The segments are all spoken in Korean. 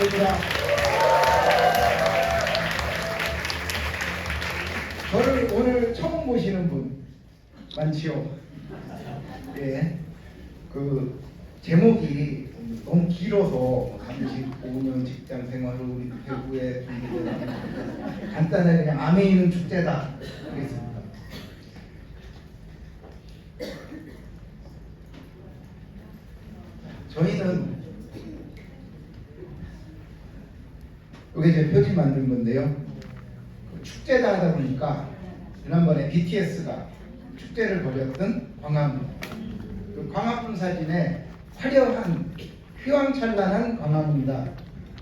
부탁드립니다. 저를 오늘 처음 보시는 분 많지요? 예. 그 제목이 너무 길어서 35년 직장 생활을 우리 대구에 준비되다 간단하게 그냥 아메이는 축제다 하겠습니다. 저희는 이게 제 표지 만든 건데요. 축제다 하다 보니까 지난번에 BTS가 축제를 벌였던 광화문, 그 광화문 사진에 화려한 휘황찬란한 광화문이다.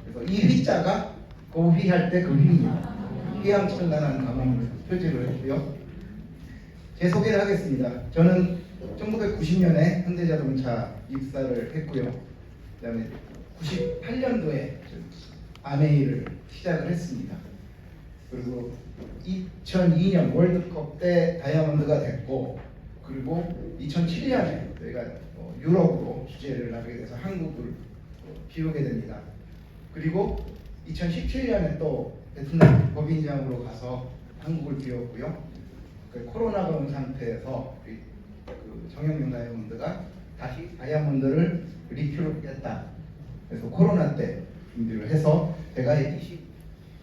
그래서 이 휘자가 고휘할 때 그 휘입니다. 휘황찬란한 광화문을 표지를 했고요. 제 소개를 하겠습니다. 저는 1990년에 현대자동차 입사를 했고요. 그 다음에 98년도에 아메이를 시작을 했습니다. 그리고 2002년 월드컵 때 다이아몬드가 됐고, 그리고 2007년에 저희가 유럽으로 주재를 하게 돼서 한국을 비우게 됩니다. 그리고 2017년에 또 베트남 법인장으로 가서 한국을 비웠고요. 그 코로나가 온 상태에서 그 정영용 다이아몬드가 다시 다이아몬드를 리큐했다. 그래서 코로나 때 준비를 해서 제가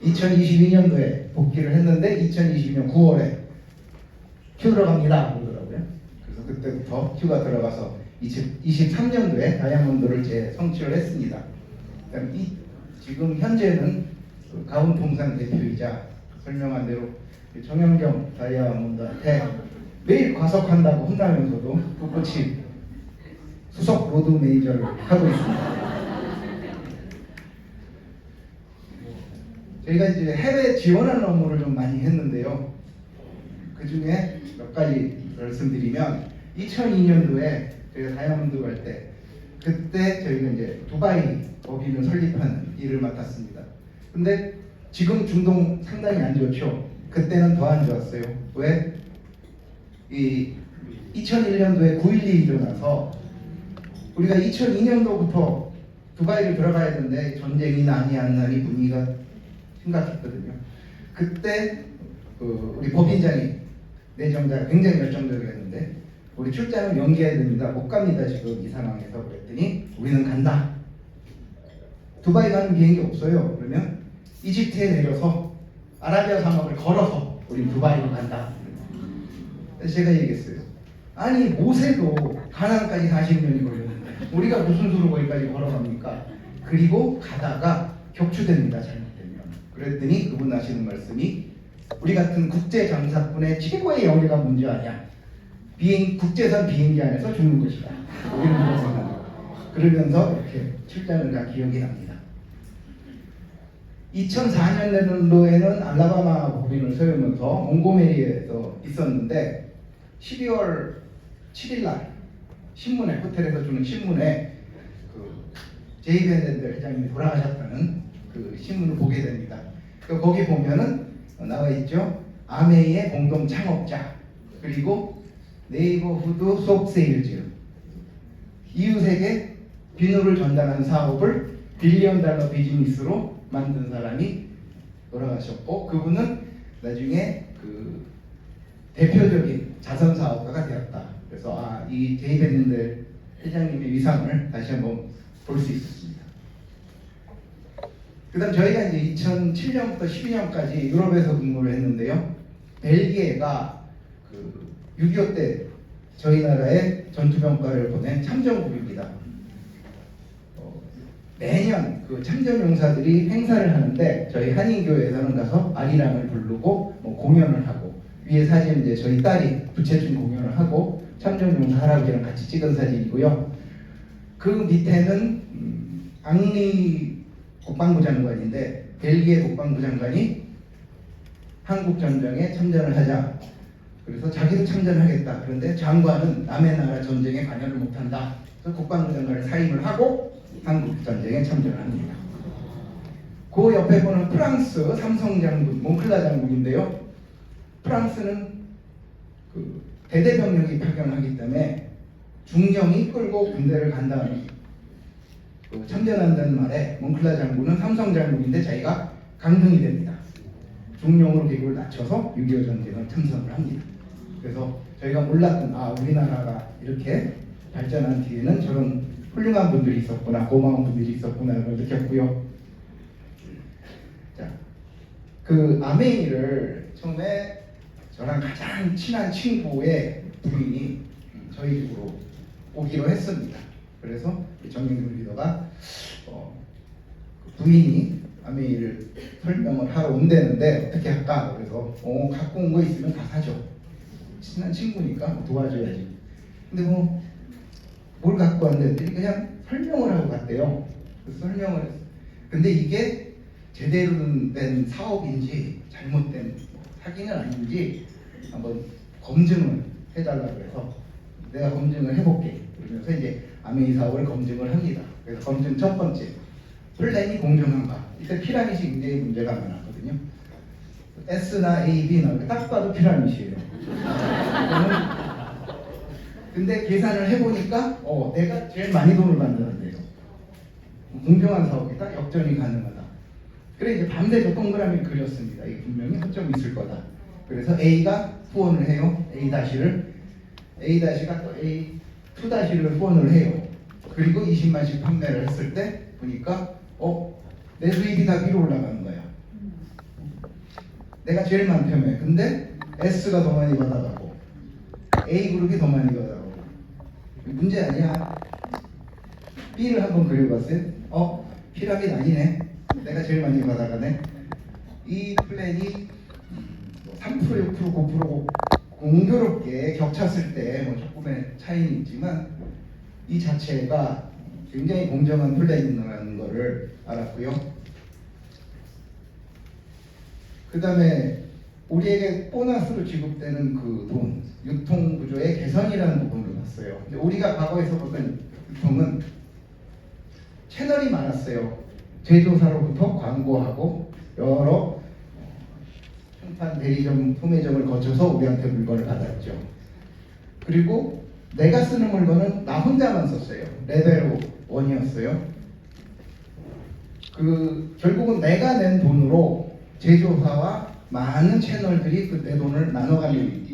2022년도에 복귀를 했는데 2022년 9월에 휴 들어갑니다 그러더라고요. 그래서 그때부터 휴가 들어가서 23년도에 다이아몬드를 재성취를 했습니다. 지금 현재는 그 가운통상 대표이자 설명한 대로 정영경 다이아몬드한테 매일 과석한다고 혼나면서도 꿋꿋이 수석 로드 매니저를 하고 있습니다. 저희가 이제 해외 지원하는 업무를 좀 많이 했는데요. 그 중에 몇 가지 말씀드리면 2002년도에 저희가 다이아몬드 갈 때 그때 저희가 이제 두바이 법인을 설립하는 일을 맡았습니다. 근데 지금 중동 상당히 안 좋죠. 그때는 더 안 좋았어요. 왜? 이 2001년도에 9.12 일어나서 우리가 2002년도부터 두바이를 들어가야 되는데 전쟁이 나니 안 나니 분위기가 심각했거든요. 그때 우리 법인장이 내정자가 굉장히 열정적이었는데 우리 출장을 연기해야 됩니다. 못 갑니다 지금 이 상황에서. 그랬더니 우리는 간다. 두바이 가는 비행기 없어요. 그러면 이집트에 내려서 아라비아 사막을 걸어서 우리 두바이로 간다. 그래서 제가 얘기했어요. 아니 모세도 가나안까지 40년이 걸렸는데 우리가 무슨 수로 거기까지 걸어갑니까? 그리고 가다가 격추됩니다 잘못되면. 그랬더니 그분 하시는 말씀이 우리 같은 국제 장사꾼의 최고의 영예가 문제 아니야. 국제선 비행기 안에서 죽는 것이다. 우리는 그런 생각. 그러면서 이렇게 출장을 간 기억이 납니다. 2004년도에는 알라바마 법인을 세우면서 몽고메리에서 있었는데 12월 7일 날 신문에, 호텔에서 주는 신문에 그 제이 베넨델 회장님이 돌아가셨다는 그 신문을 보게 됩니다. 거기 보면은 나와 있죠. 아메이의 공동 창업자, 그리고 네이버후드 소프세일즈, 이웃에게 비누를 전달하는 사업을 빌리언 달러 비즈니스로 만든 사람이 돌아가셨고, 그분은 나중에 그 대표적인 자선 사업가가 되었다. 그래서 이 제이 베넨델 회장님의 위상을 다시 한번 볼 수 있었습니다. 그 다음 저희가 이제 2007년부터 12년까지 유럽에서 근무를 했는데요. 벨기에가 그 6.25 때 저희 나라에 전투병과를 보낸 참전국입니다. 매년 그 참전용사들이 행사를 하는데 저희 한인교회에서는 가서 아리랑을 부르고 공연을 하고, 위에 사진 이제 저희 딸이 부채춤 공연을 하고 참전용사 할아버지랑 같이 찍은 사진이고요. 그 밑에는 앙리 국방부 장관인데 벨기에 국방부 장관이 한국 전쟁에 참전을 하자. 그래서 자기도 참전하겠다. 그런데 장관은 남의 나라 전쟁에 관여를 못한다. 그래서 국방부 장관을 사임을 하고 한국 전쟁에 참전을 합니다. 그 옆에 보는 프랑스 삼성 장군, 몽클라 장군인데요. 프랑스는 그 대대병력이 파견하기 때문에 중령이 끌고 군대를 간다는 그 참전한다는 말에 몽클라 장군은 삼성 장군인데 자기가 강등이 됩니다. 중령으로 계급을 낮춰서 6.25 전쟁을 참석을 합니다. 그래서 저희가 몰랐던 우리나라가 이렇게 발전한 뒤에는 저런 훌륭한 분들이 있었구나, 고마운 분들이 있었구나를 느꼈고요. 자, 그 아메이를 처음에 저랑 가장 친한 친구의 부인이 저희 집으로 오기로 했습니다. 그래서 정영준 리더가 그 부인이 아메이를 설명을 하러 온다는데 어떻게 할까? 그래서 갖고 온 거 있으면 다 사줘. 친한 친구니까 뭐 도와줘야지. 근데 뭘 갖고 왔는데 그냥 설명을 하고 갔대요. 그래서 설명을 했어요. 근데 이게 제대로 된 사업인지 잘못된 사기는 아닌지 한번 검증을 해달라고 해서 내가 검증을 해볼게. 그러면서 이제 아메이 사업을 검증을 합니다. 그래서 검증 첫 번째, 플랜이 공정한가. 이때 피라밋이 굉장히 문제가 많았거든요. S나 A, B나 딱 봐도 피라밋이에요. 근데 계산을 해보니까 내가 제일 많이 돈을 받는데요. 공정한 사업이다, 역전이 가능하다. 그래 이제 밤새서 동그라미 그렸습니다. 이게 분명히 허점이 있을 거다. 그래서 A가 후원을 해요. A-가 또 A2-를 후원을 해요. 그리고 20만씩 판매를 했을 때 보니까 내 수입이 다 위로 올라가는 거야. 내가 제일 많다며. 근데 S가 더 많이 받아가고 A그룹이 더 많이 받아가고 문제 아니야. B를 한번 그려봤어요. 피라미드 아니네. 내가 제일 많이 받아가네. 이 플랜이 3%, 6%, 9% 공교롭게 겹쳤을 때 조금의 차이는 있지만 이 자체가 굉장히 공정한 플랜이라는 것을 알았고요. 그 다음에 우리에게 보너스로 지급되는 그 돈, 유통구조의 개선이라는 부분을 봤어요. 근데 우리가 과거에서 보던 유통은 채널이 많았어요. 제조사로부터 광고하고 여러 평판 대리점, 소매점을 거쳐서 우리한테 물건을 받았죠. 그리고 내가 쓰는 물건은 나 혼자만 썼어요. 레벨 1이었어요. 결국은 내가 낸 돈으로 제조사와 많은 채널들이 내 돈을 나눠가는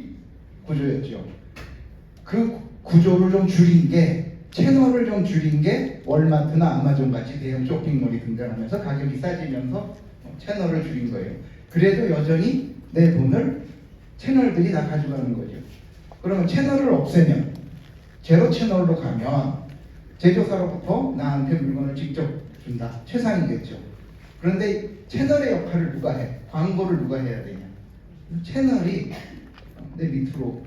구조였죠. 그 구조를 좀 줄인 게, 채널을 좀 줄인 게 월마트나 아마존 같이 대형 쇼핑몰이 등장하면서 가격이 싸지면서 채널을 줄인 거예요. 그래도 여전히 내 돈을 채널들이 다 가져가는 거죠. 그러면 채널을 없애면, 제로 채널로 가면 제조사로부터 나한테 물건을 직접 준다. 최상이겠죠. 그런데 채널의 역할을 누가 해? 광고를 누가 해야 되냐? 채널이 내 밑으로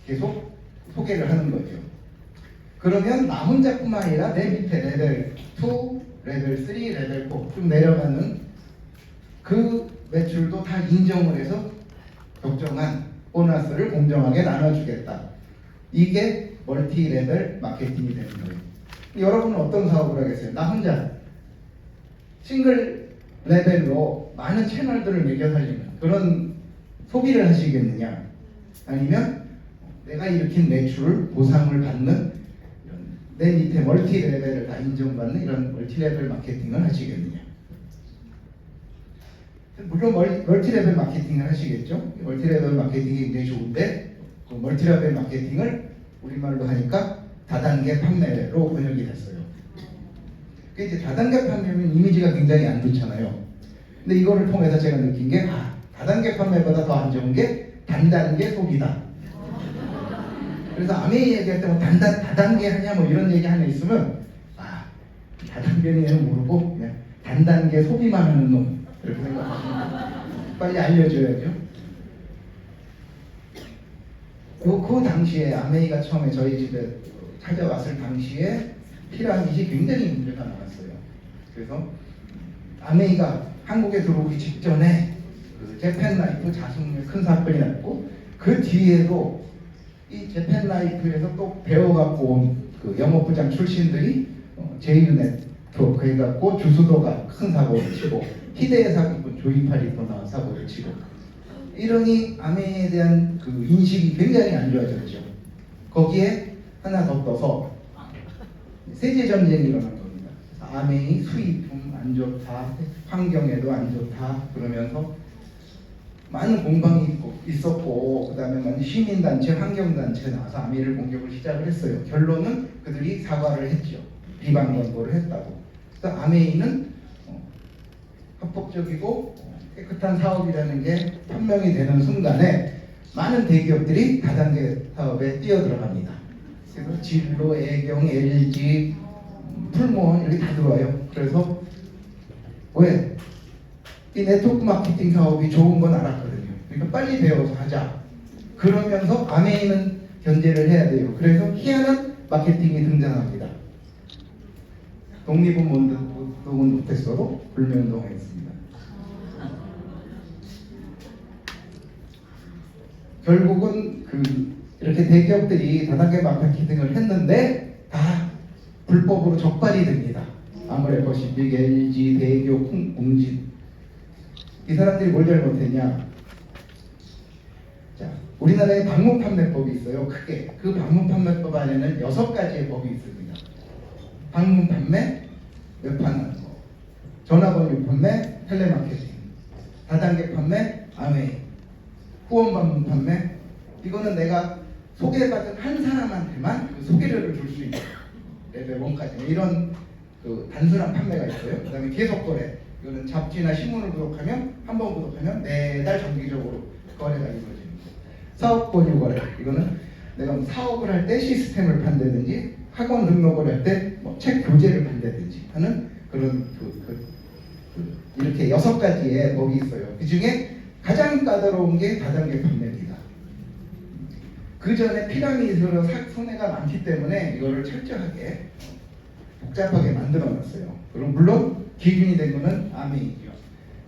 계속 소개를 하는 거죠. 그러면 나 혼자뿐만 아니라 내 밑에 레벨 2, 레벨 3, 레벨 4 쭉 내려가는 그 매출도 다 인정을 해서 적정한 보너스를 공정하게 나눠주겠다. 이게 멀티 레벨 마케팅이 되는 거예요. 여러분은 어떤 사업을 하겠어요? 나 혼자 싱글 레벨로 많은 채널들을 매겨 살리는 그런 소비를 하시겠느냐? 아니면 내가 일으킨 매출을 보상을 받는 내 밑에 멀티 레벨을 다 인정받는 이런 멀티 레벨 마케팅을 하시겠느냐? 물론 멀티 레벨 마케팅을 하시겠죠. 멀티 레벨 마케팅이 굉장히 좋은데 그 멀티 레벨 마케팅을 우리말로 하니까 다단계 판매로 번역이 됐어요. 이제 다단계 판매면 이미지가 굉장히 안 좋잖아요. 근데 이거를 통해서 제가 느낀 게 다단계 판매보다 더 안 좋은 게 단단계 소비다. 그래서 아메이 얘기할 때 다단계 하냐 이런 얘기 하나 있으면 다단계는 모르고 그냥 단단계 소비만 하는 놈 이렇게 생각하시면 빨리 알려줘야죠. 그 당시에 아메이가 처음에 저희 집에 찾아왔을 당시에 피라밋이 굉장히 문제가 많았어요. 그래서 아메이가 한국에 들어오기 직전에 그 재팬라이프 자숙률 큰 사건이 났고 그 뒤에도 이 재팬라이프에서 또 배워갖고 온 그 영업부장 출신들이 제휴네트워크 해갖고 주수도가 큰 사고를 치고 희대의 사기꾼 조이팔이 또 나와 사고를 치고 이러니 아메이에 대한 그 인식이 굉장히 안 좋아졌죠. 거기에 하나 더 떠서 세제 전쟁이 일어난 겁니다. 그래서 아메이 수입품 안 좋다, 환경에도 안 좋다 그러면서 많은 공방이 있었고 그다음에 많은 시민단체, 환경단체 나와서 아메이를 공격을 시작을 했어요. 결론은 그들이 사과를 했죠. 비방 권고를 했다고. 그래서 아메이는 합법적이고 깨끗한 사업이라는 게 판명이 되는 순간에 많은 대기업들이 다단계 사업에 뛰어들어갑니다. 그래서 진로, 애경, LG, 풀무원 이렇게 다 들어와요. 그래서 왜? 이 네트워크 마케팅 사업이 좋은 건 알았거든요. 그러니까 빨리 배워서 하자. 그러면서 아메이는 견제를 해야 돼요. 그래서 희한한 마케팅이 등장합니다. 독립운동은 못했어도 불매운동을 했습니다. 결국은 이렇게 대기업들이 다단계 마케팅을 했는데 다 불법으로 적발이 됩니다. 아무래보시피 LG, 대기업, 공진 이 사람들이 뭘 잘못했냐? 자, 우리나라에 방문 판매법이 있어요. 크게 그 방문 판매법 안에는 6가지의 법이 있습니다. 방문 판매, 외판하는 거, 전화번호 판매, 텔레마케팅, 다단계 판매, 아메이, 후원 방문 판매. 이거는 내가 소개받은 한 사람한테만 그 소개료를 줄 수 있는 레벨 1까지 이런 단순한 판매가 있어요. 그다음에 계속 거래. 이거는 잡지나 신문을 구독하면 한 번 구독하면 매달 정기적으로 거래가 이루어집니다. 사업 권유 거래. 이거는 내가 사업을 할 때 시스템을 판다든지 학원 등록을 할 때 책 교재를 판다든지 하는 그런 이렇게 6가지의 법이 있어요. 그 중에 가장 까다로운 게 다단계 판매입니다. 그 전에 피라미드로 손해가 많기 때문에 이거를 철저하게 복잡하게 만들어놨어요. 그럼 물론 기준이 된 거는 아메이죠.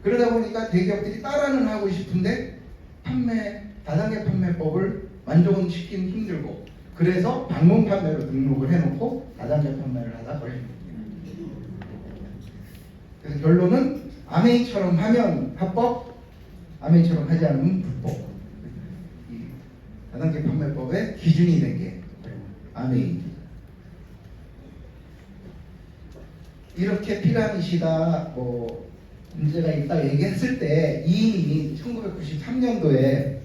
그러다 보니까 대기업들이 따라는 하고 싶은데 다단계 판매법을 만족은 시키기 힘들고 그래서 방문 판매로 등록을 해놓고 다단계 판매를 하다 걸립니다. 그래서 결론은 아메이처럼 하면 합법, 아메이처럼 하지 않으면 불법. 이 다단계 판매법의 기준이 된 게 아메이입니다. 이렇게 피라미드다 문제가 있다 얘기했을 때 이미 1993년도에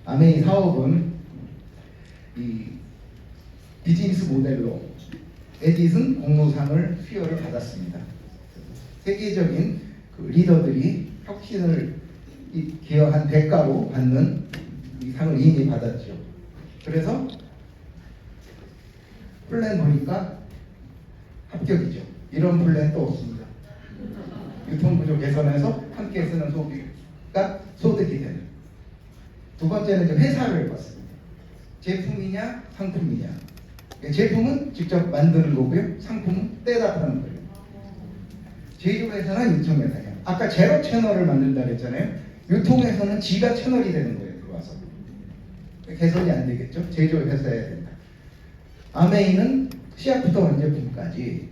아메이 사업은 이 비즈니스 모델로 에디슨 공로상을 수여를 받았습니다. 세계적인 리더들이 혁신을 기여한 대가로 받는 이 상을 이미 받았죠. 그래서 플랜 보니까 합격이죠. 이런 플랜 또 없습니다. 유통구조 개선해서 함께 쓰는 소비가 소득이 되는. 두 번째는 이제 회사를 봤습니다. 제품이냐 상품이냐. 제품은 직접 만드는 거고요. 상품은 떼다 파는 거예요. 제조회사나 유통회사냐. 아까 제로 채널을 만든다 그랬잖아요. 유통회사는 지가 채널이 되는 거예요. 들어와서. 개선이 안 되겠죠. 제조회사여야 된다. 아메이는 씨앗부터 완제품까지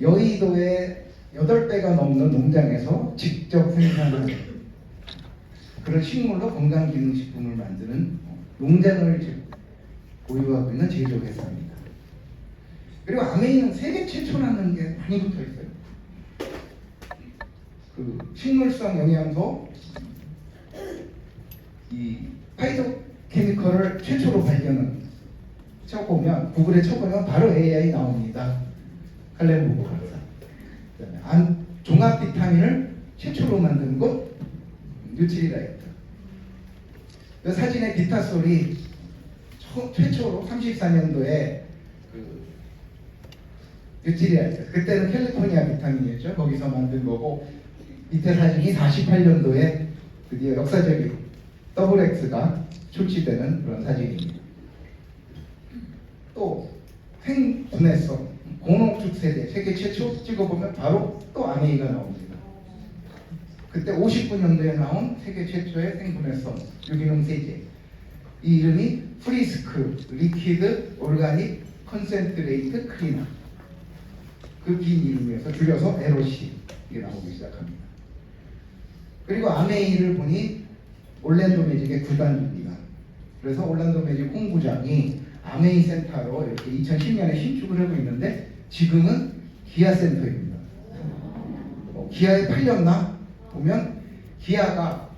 여의도의 8배가 넘는 농장에서 직접 생산하는 그런 식물로 건강기능식품을 만드는 농장을 보유하고 있는 제조회사입니다. 그리고 아메이는 세계 최초라는 게 많이 붙어 있어요. 식물성 영양소 이 파이토케미컬을 최초로 발견한 쳐보면 구글에 쳐보면 바로 AI 나옵니다. 칼렌 보고 박사. 종합 비타민을 최초로 만든 곳 뉴트리라이트. 이 사진의 비타솔이 최초로 34년도에 뉴트리라이트. 그때는 캘리포니아 비타민이었죠. 거기서 만든 거고 밑에 사진이 48년도에 드디어 역사적인 더블X가 출시되는 그런 사진입니다. 또 생분해성 공농축 세대 세계 최초 찍어보면 바로 또 아메이가 나옵니다. 그때 59년도에 나온 세계 최초의 생분해성 유기농 세제. 이 이름이 프리스크 리퀴드 오르가닉 컨센트레이트 클리너. 그 긴 이름에서 줄여서 LOC 이게 나오기 시작합니다. 그리고 아메이를 보니 올랜도 매직의 구단입니다. 그래서 올랜도 매직 홍구장이 아메이 센터로 이렇게 2010년에 신축을 하고 있는데 지금은 기아 센터입니다. 기아에 팔렸나? 보면 기아가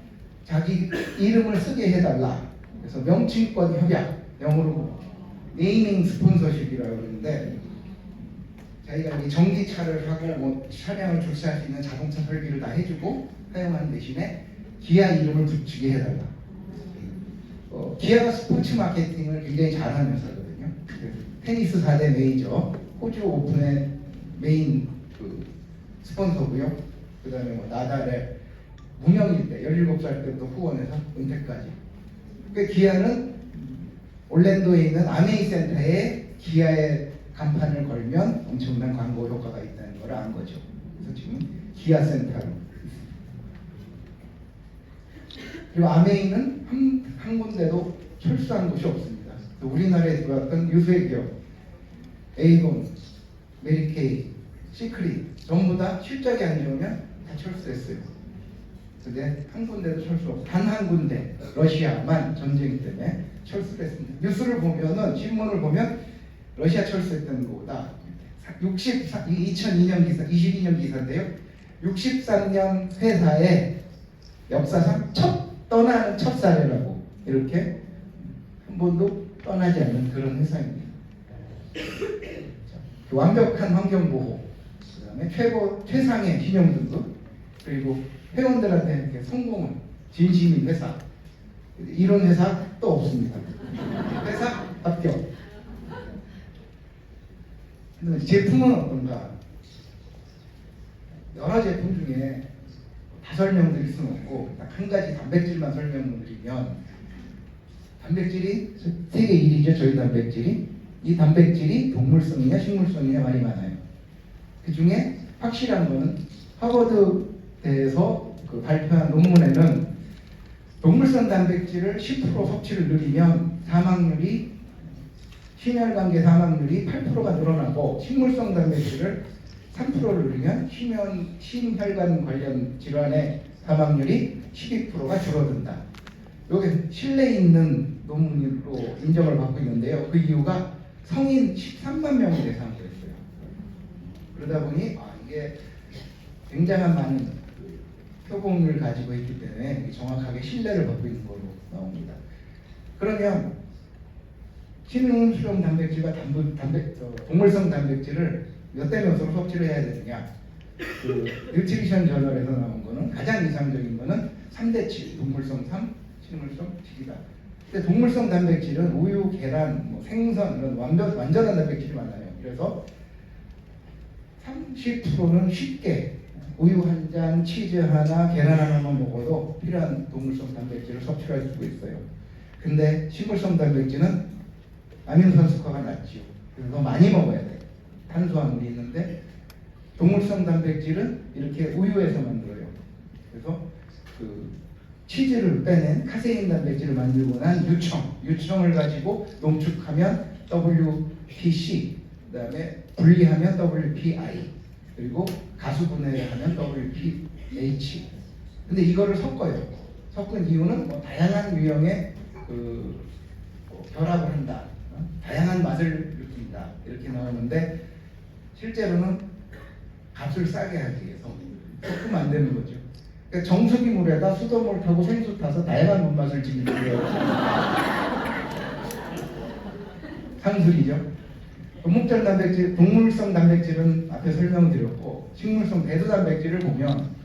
자기 이름을 쓰게 해달라. 그래서 명칭권 협약, 영어로 네이밍 스폰서십이라고 그러는데, 자기가 이 전기차를 하고 뭐 차량을 출시할 수 있는 자동차 설비를 다 해주고 사용하는 대신에 기아 이름을 붙이게 해달라. 기아가 스포츠 마케팅을 굉장히 잘하는 회사거든요. 테니스 4대 메이저, 호주 오픈의 메인 스폰서고요. 그 다음에 뭐 나달의 무명일 때 17살 때부터 후원해서 은퇴까지. 그러니까 기아는 올랜도에 있는 아메이 센터에 기아의 간판을 걸면 엄청난 광고 효과가 있다는 걸 안 거죠. 그래서 지금 기아 센터로. 그리고 아메이는 한 군데도 철수한 곳이 없습니다. 우리나라에 들어왔던 유수의 기업, 에이곤, 메리케이, 시크릿 전부 다 실적이 안 좋으면 다 철수했어요. 근데 한 군데도 철수 없고 단 한 군데 러시아만 전쟁 때문에 철수했습니다. 뉴스를 보면은 신문을 보면 러시아 철수했다는 것보다 2002년 기사, 22년 기사인데요. 63년 회사의 역사상 떠나는 첫 사례라고 이렇게 한 번도 떠나지 않는 그런 회사입니다. 완벽한 환경 보호, 그다음에 최상의 신용 등급, 그리고 회원들한테 이렇게 성공을 진심인 회사. 이런 회사 또 없습니다. 회사 합격. 제품은 어떤가? 여러 제품 중에 다 설명드릴 수는 없고 딱 한 가지 단백질만 설명드리면, 단백질이 세계 1위죠. 저희 단백질이. 이 단백질이 동물성이냐 식물성이냐 말이 많아요. 그 중에 확실한 거는 하버드대에서 발표한 논문에는 동물성 단백질을 10% 섭취를 늘리면 심혈관계 사망률이 8%가 늘어나고, 식물성 단백질을 3%를 늘리면 심혈관 관련 질환의 사망률이 12%가 줄어든다. 여기 실내에 있는 논문으로 인정을 받고 있는데요. 그 이유가 성인 13만 명을 대상으로 했어요. 그러다 보니 이게 굉장한 많은 표본을 가지고 있기 때문에 정확하게 신뢰를 받고 있는 걸로 나옵니다. 그러면 식물성 단백질과 동물성 단백질을 몇 대 몇으로 섭취를 해야 되느냐? 뉴트리션 저널에서 나온 거는 가장 이상적인 거는 3대 7, 동물성 3, 식물성 7이다. 근데 동물성 단백질은 우유, 계란, 생선 이런 완전한 단백질이 많아요. 그래서 30%는 쉽게 우유 한 잔, 치즈 하나, 계란 하나만 먹어도 필요한 동물성 단백질을 섭취할 수 있어요. 근데 식물성 단백질은 아미노산수가가 낮지요. 그래서 더 많이 먹어야 돼요. 탄수화물이 있는데, 동물성 단백질은 이렇게 우유에서 만들어요. 그래서 치즈를 빼낸 카세인 단백질을 만들고 난 유청을 가지고 농축하면 WPC, 그다음에 분리하면 WPI, 그리고 가수분해를 하면 WPH. 근데 이거를 섞어요. 섞은 이유는 다양한 유형의 결합을 한다, 다양한 맛을 느낀다, 이렇게 나오는데, 실제로는 값을 싸게 하기 위해서 섞으면 안 되는 거죠. 그러니까 정수기 물에다 수돗물 타고 생수 타서 다양한 물맛을 즐기고요. 상술이죠. 동물성 단백질은 앞에 설명드렸고, 식물성 배도 단백질을 보면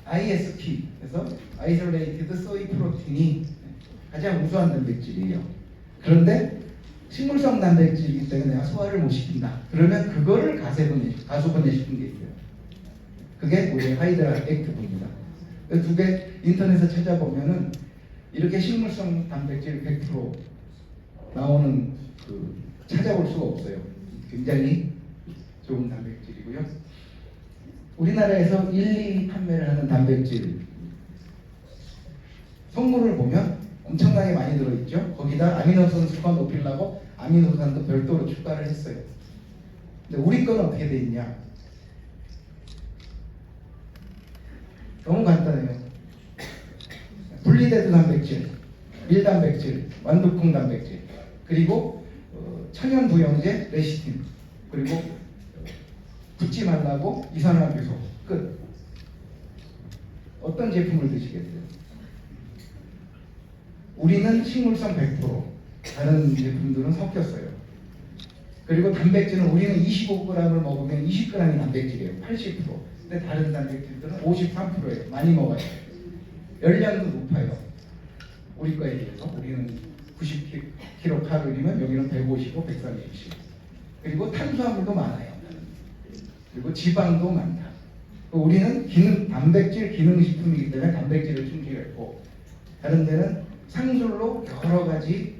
ISP, 그래서 Isolated Soy Protein이 가장 우수한 단백질이에요. 그런데 식물성 단백질이기 때문에 내가 소화를 못 시킨다. 그러면 그거를 가수분해시킨 게 있어요. 그게 우리 하이드라 액티브입니다. 두 개 인터넷에 찾아보면은 이렇게 식물성 단백질 100% 나오는 찾아볼 수가 없어요. 굉장히 좋은 단백질이고요. 우리나라에서 1, 2 판매를 하는 단백질 성분을 보면 엄청나게 많이 들어있죠. 거기다 아미노산 수가 높이려고 아미노산도 별도로 추가를 했어요. 근데 우리 건 어떻게 돼 있냐? 너무 간단해요. 분리되는 단백질, 밀단백질, 완두콩 단백질, 그리고 천연 부영제 레시틴, 그리고 잊지 말라고 이산화탄소 끝. 어떤 제품을 드시겠어요? 우리는 식물성 100%, 다른 제품들은 섞였어요. 그리고 단백질은 우리는 25g을 먹으면 20g이 단백질이에요. 80%. 근데 다른 단백질들은 53%예요. 많이 먹어요. 열량도 높아요. 우리 거에 비해서. 우리는 90kcal면 여기는 155, 130. 그리고 탄수화물도 많아요. 그리고 지방도 많다. 우리는 단백질 기능식품이기 때문에 단백질을 충족했고, 다른 데는 상술로 여러 가지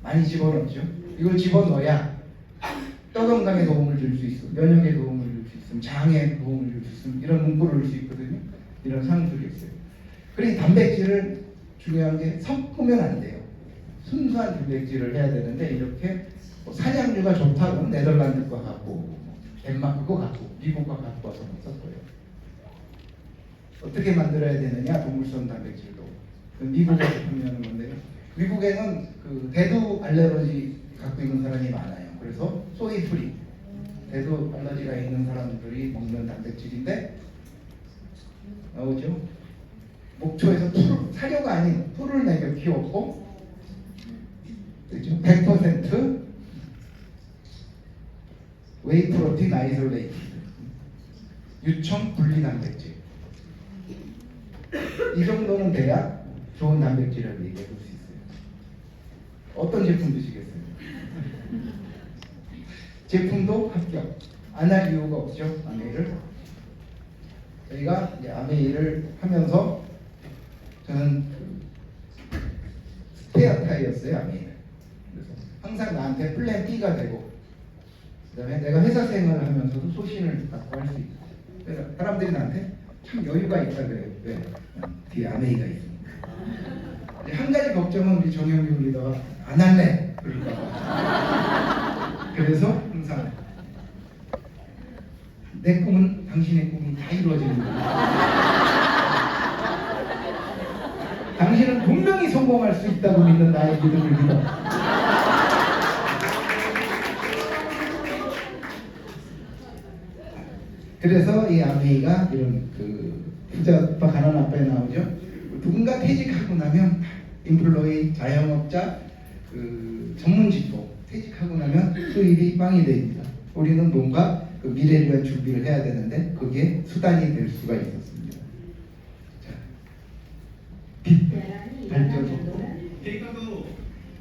많이 집어넣죠. 이걸 집어넣어야 뼈 건강에 도움을 줄 수 있어, 면역에 도움을 줄 수 있으면, 장에 도움을 줄 수 있으면, 이런 문구를 넣을 수 있거든요. 이런 상술이 있어요. 그래서 단백질을 중요한 게 섞으면 안 돼요. 순수한 단백질을 해야 되는데, 이렇게 사냥류가 좋다고 네덜란드 거 갖고 덴마크 거 갖고 미국 거 갖고 와서 섞어요. 어떻게 만들어야 되느냐? 동물성 단백질도 미국에서 판매하는 건데요. 미국에는 그 대두 알레르기 갖고 있는 사람이 많아요. 그래서 소이 프리, 대두 알레르기가 있는 사람들이 먹는 단백질인데 나오죠. 목초에서 사료가 아닌 풀을 내겨 키웠고, 그렇죠? 100% 웨이 프로틴 아이솔레이티드, 유청 분리 단백질. 이 정도는 돼야 좋은 단백질을 얘기해 볼 수 있어요. 어떤 제품 드시겠어요? 제품도 합격. 안 할 이유가 없죠. 아메이를. 저희가 이제 아메이를 하면서 저는 스페어타이였어요. 아메이를. 그래서 항상 나한테 플랜 B가 되고, 그다음에 내가 회사 생활을 하면서도 소신을 갖고 할 수 있고, 그래서 사람들이 나한테 참 여유가 있다 그래요. 왜? 뒤에 아메이가 있으니까. 한 가지 걱정은 우리 정영규 리더가 안 할래 그럴까 봐. 그래서 항상 내 꿈은 당신의 꿈이 다 이루어지는 거야. 당신은 분명히 성공할 수 있다고 믿는 나의 믿음을 믿어. 그래서 이 아메이가 이런 그 부자 아빠 가난 아빠에 나오죠. 누군가 퇴직하고 나면 인플로이 자영업자 그 전문직도 퇴직하고 나면 수입이 빵이 됩니다. 우리는 뭔가 그 미래를 위한 준비를 해야 되는데 그게 수단이 될 수가 있었습니다. 자, 빛 발전. 대가도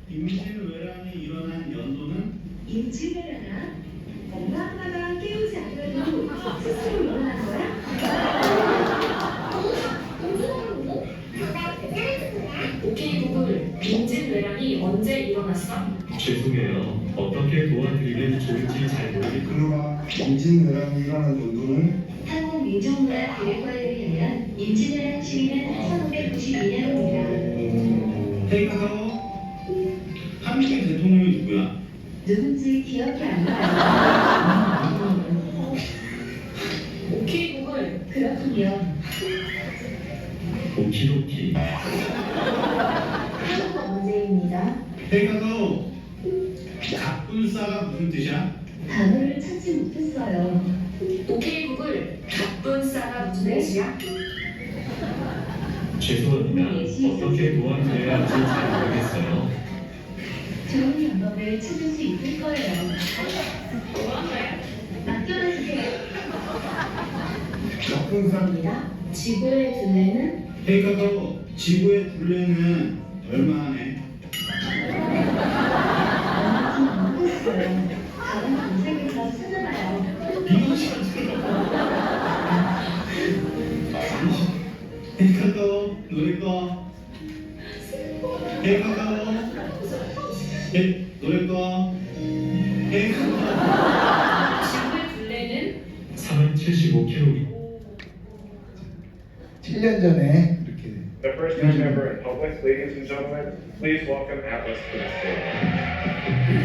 임진왜란이 일어난 연도는 임진왜란아? 엄마 아빠가 깨우지 않으려고 스스로 일어난 거야? 오케이 구글, 임진왜란이 언제 일어났어? 죄송해요. 어떻게 도와드리면 좋을지 잘 모르겠고 그러나 임진왜란이 일어난 연도는 한국민족문화교육과에 의하면 임진왜란 시위는 1592년입니다. 대가도 한국의 대통령이 누구야? 누군지 기억이 안 나요. 오케이 구글, 그렇군요. 오키도키 한국 문제입니다. 대가도 갑분싸가 무슨 뜻이야? 단어를 찾지 못했어요. 오케이 구글, 갑분싸가 무슨 뜻이야? 죄송합니다. 어떻게 도와드려야 할지 잘 모르겠어요. 좋은 방법을 찾을 수 있을 거예요. 맡겨놔주세요. 나쁜 사람 입니다. 지구의 둘레는 대가도 지구의 둘레는 얼마나 얼마나 모르겠어요. 다른 검색에서 찾아봐요. 이것이 대가도 노래 꺼. 대가도 노래 꺼. 대가도 지구의 둘레는 475km 7년 전에 이렇게 The first time ever in public, ladies and gentlemen, please welcome Atlas to the stage.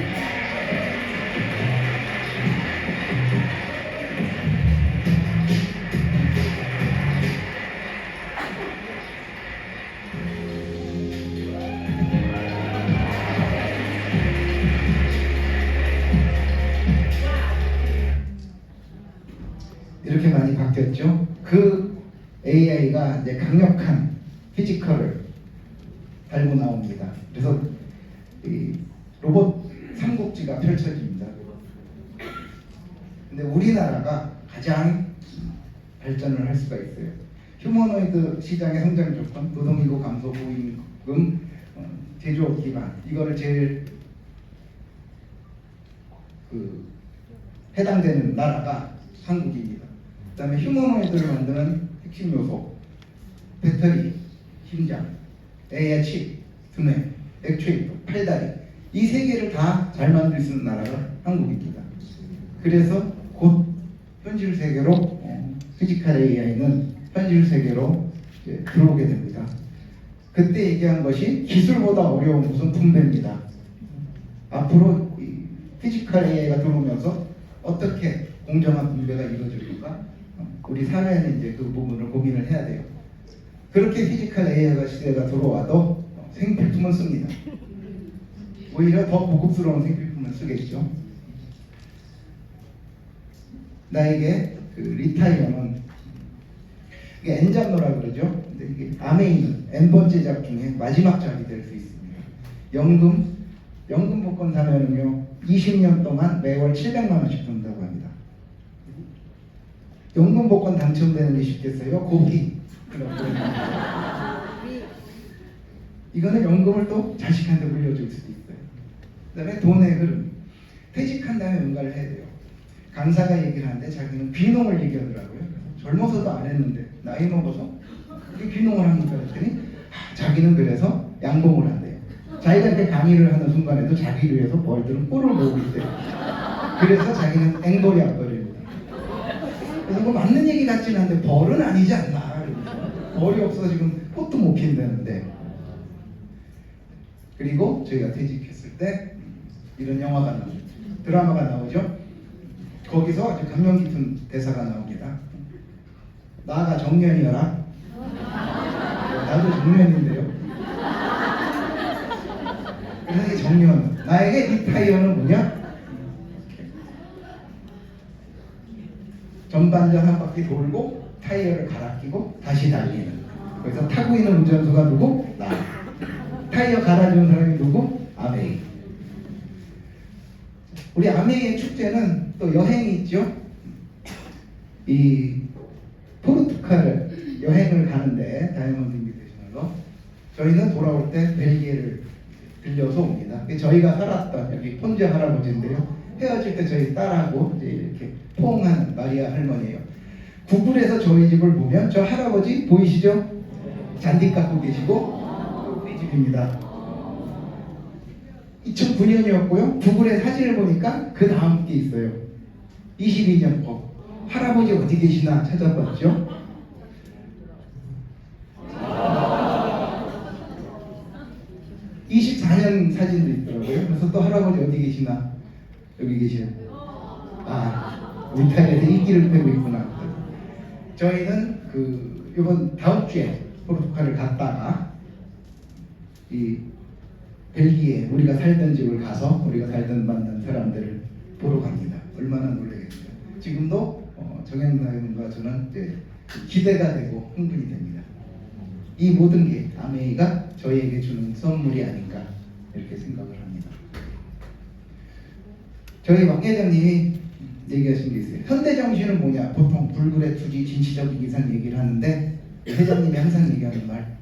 있죠. 그 AI가 이제 강력한 피지컬을 달고 나옵니다. 그래서 이 로봇 삼국지가 펼쳐집니다. 근데 우리나라가 가장 발전을 할 수가 있어요. 휴머노이드 시장의 성장 조건, 노동인구 감소, 고임금, 제조업 기반, 이거를 제일 해당되는 나라가 한국입니다. 그다음에 휴머노이드를 만드는 핵심 요소, 배터리, 심장, AI 칩, 두뇌, 액추에이터, 팔다리, 이 세 개를 다 잘 만들 수 있는 나라가 한국입니다. 그래서 곧 현실 세계로 피지컬 AI는 현실 세계로 이제 들어오게 됩니다. 그때 얘기한 것이 기술보다 어려운 것은 분배입니다. 앞으로 이 피지컬 AI가 들어오면서 어떻게 공정한 분배가 이루어질까? 우리 사회는 이제 그 부분을 고민을 해야 돼요. 그렇게 피지컬 AI가 시대가 들어와도 생필품은 씁니다. 오히려 더 고급스러운 생필품을 쓰겠죠. 나에게 그 리타이어는 이게 N장로라 그러죠. 근데 이게 암에 있는 N번째 작 중에 마지막 작이 될 수 있습니다. 연금 복권 사면은요 20년 동안 매월 700만 원씩 든다고 합니다. 연금 복권 당첨되는 게 쉽겠어요? 고기. 이거는 연금을 또 자식한테 물려줄 수도 있어요. 그다음에 돈의 흐름. 퇴직한 다음에 뭔가를 해야 돼요. 강사가 얘기를 하는데 자기는 귀농을 얘기하더라고요. 젊어서도 안 했는데 나이 먹어서 그게 귀농을 합니까? 그랬더니 자기는 그래서 양봉을 한대요. 자기가 이렇게 강의를 하는 순간에도 자기를 위해서 벌들은 꿀을 모으고 있대요. 그래서 자기는 앵벌이 앞벌입니다. 그래서 뭐 맞는 얘기 같지는 않은데 벌은 아니지 않나. 벌이 없어서 지금 꽃도 못 핀다는데. 그리고 저희가 퇴직했을 때 이런 영화가 나오죠. 드라마가 나오죠. 거기서 아주 감명 깊은 대사가 나옵니다. 나가 정년이여라. 나도 정년인데요. 그래서 이게 정년. 나에게 리타이어는 뭐냐? 전반전 한 바퀴 돌고 타이어를 갈아 끼고 다시 달리는. 그래서 타고 있는 운전수가 누구? 나. 타이어 갈아주는 사람이 누구? 아메이. 우리 아메이의 축제는 또 여행이 있죠. 이 포르투갈 여행을 가는데 다이아몬드 인비테이셔널로 저희는 돌아올 때 벨기에를 들려서 옵니다. 저희가 살았던 여기 폰제 할아버지인데요. 헤어질 때 저희 딸하고 이제 이렇게 포옹한 마리아 할머니예요. 구글에서 저희 집을 보면 저 할아버지 보이시죠? 잔디 깎고 계시고 우리 집입니다. 2009년이었고요. 구글에 사진을 보니까 그 다음 게 있어요. 22년 거. 할아버지 어디 계시나 찾아봤죠. 24년 사진도 있더라고요. 그래서 또 할아버지 어디 계시나 여기 계시요. 울타리에서 이끼를 빼고 있구나. 저희는 이번 다음 주에 포르투갈을 갔다가 이 벨기에 우리가 살던 집을 가서 우리가 살던 만난 사람들을 보러 갑니다. 얼마나 놀라겠어요. 지금도 정현사님과 저는 이제 기대가 되고 흥분이 됩니다. 이 모든 게 아메이가 저희에게 주는 선물이 아닌가 이렇게 생각을 합니다. 저희 박 회장님이 얘기하신 게 있어요. 현대 정신은 뭐냐? 보통 불굴의 투지, 진취적 이상 얘기를 하는데 회장님이 항상 얘기하는 말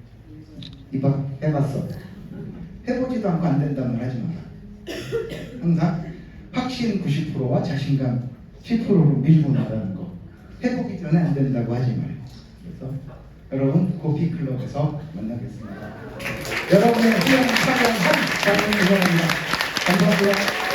이봐 해봤어. 해보지도 않고 안 된다는 말 하지 마라. 항상 확신 90%와 자신감 10%로 밀고 나가는 거. 해보기 전에 안 된다고 하지 말고. 그래서 여러분 고피클럽에서 만나겠습니다. 여러분의 후원 참여한 감사합니다. 감사합니다.